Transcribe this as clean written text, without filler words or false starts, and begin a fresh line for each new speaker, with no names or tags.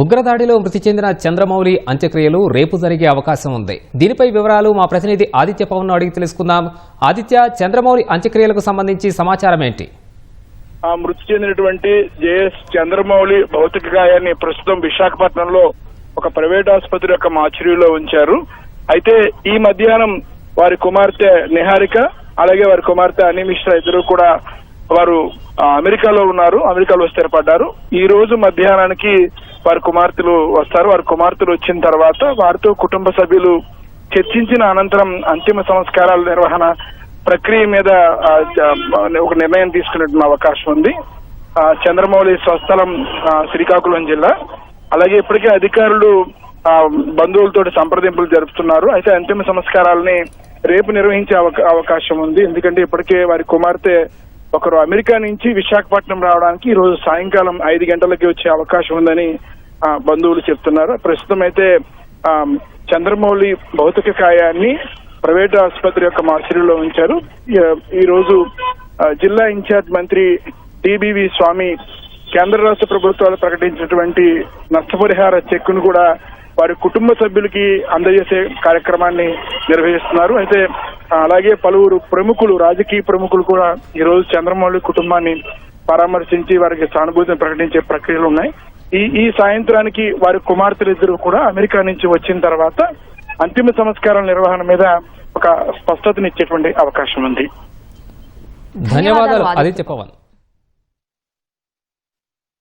ఉగ్రదాడిలో మృతి చెందిన చంద్రమౌళి అంత్యక్రియలు రేపు జరిగే అవకాశం ఉంది. దీనిపై వివరాలు మా ప్రతినిధి ఆదిత్య పవన్ అడిగి తెలుసుకుందాం. ఆదిత్య, చంద్రమౌళి అంత్యక్రియలకు సంబంధించి సమాచారం ఏంటి?
మృతి చెందినటువంటి జేఎస్ చంద్రమౌళి భౌతిక గాయాన్ని ప్రస్తుతం విశాఖపట్నంలో ఒక ప్రైవేట్ ఆసుపత్రి యొక్క మార్చురీలో ఉంచారు. అయితే ఈ మధ్యాహ్నం వారి కుమార్తె నిహారిక అలాగే వారి కుమార్తె అనీ మిశ్రా ఇద్దరు కూడా వారు అమెరికాలో ఉన్నారు, అమెరికాలో స్థిరపడ్డారు. ఈ రోజు మధ్యాహ్నానికి వారి కుమార్తెలు వస్తారు. వారి కుమార్తెలు వచ్చిన తర్వాత వారితో కుటుంబ సభ్యులు చర్చించిన అనంతరం అంతిమ సంస్కారాల నిర్వహణ ప్రక్రియ మీద ఒక నిర్ణయం తీసుకునే అవకాశం ఉంది. చంద్రమౌళి స్వస్థలం శ్రీకాకుళం జిల్లా. అలాగే ఇప్పటికే అధికారులు బంధువులతో సంప్రదింపులు జరుపుతున్నారు. అయితే అంతిమ సంస్కారాలని రేపు నిర్వహించే అవకాశం ఉంది. ఎందుకంటే ఇప్పటికే వారి కుమార్తె ఒకరు అమెరికా నుంచి విశాఖపట్నం రావడానికి ఈ రోజు సాయంకాలం 5 గంటలకి వచ్చే అవకాశం ఉందని బంధువులు చెప్తున్నారు. ప్రస్తుతం అయితే చంద్రమౌళి భౌతిక కాయాన్ని ప్రైవేట్ ఆసుపత్రి యొక్క మార్చురీలో ఉంచారు. ఈ రోజు జిల్లా ఇన్ఛార్జ్ మంత్రి టీబీవీ స్వామి కేంద్ర రాష్ట్ర ప్రభుత్వాలు ప్రకటించినటువంటి నష్టపరిహార చెక్కును కూడా వారి కుటుంబ సభ్యులకి అందజేసే కార్యక్రమాన్ని నిర్వహిస్తున్నారు. అయితే అలాగే పలువురు ప్రముఖులు, రాజకీయ ప్రముఖులు కూడా ఈ రోజు చంద్రమౌళి కుటుంబాన్ని పరామర్శించి వారికి సానుభూతిని ప్రకటించే ప్రక్రియలు ఉన్నాయి. ఈ సాయంత్రానికి వారి కుమార్తెలిద్దరూ కూడా అమెరికా నుంచి వచ్చిన తర్వాత అంతిమ సంస్కారాల నిర్వహణ మీద ఒక స్పష్టతనిచ్చేటువంటి అవకాశం ఉంది.
ధన్యవాదాలు ఆదిత్య పవన్.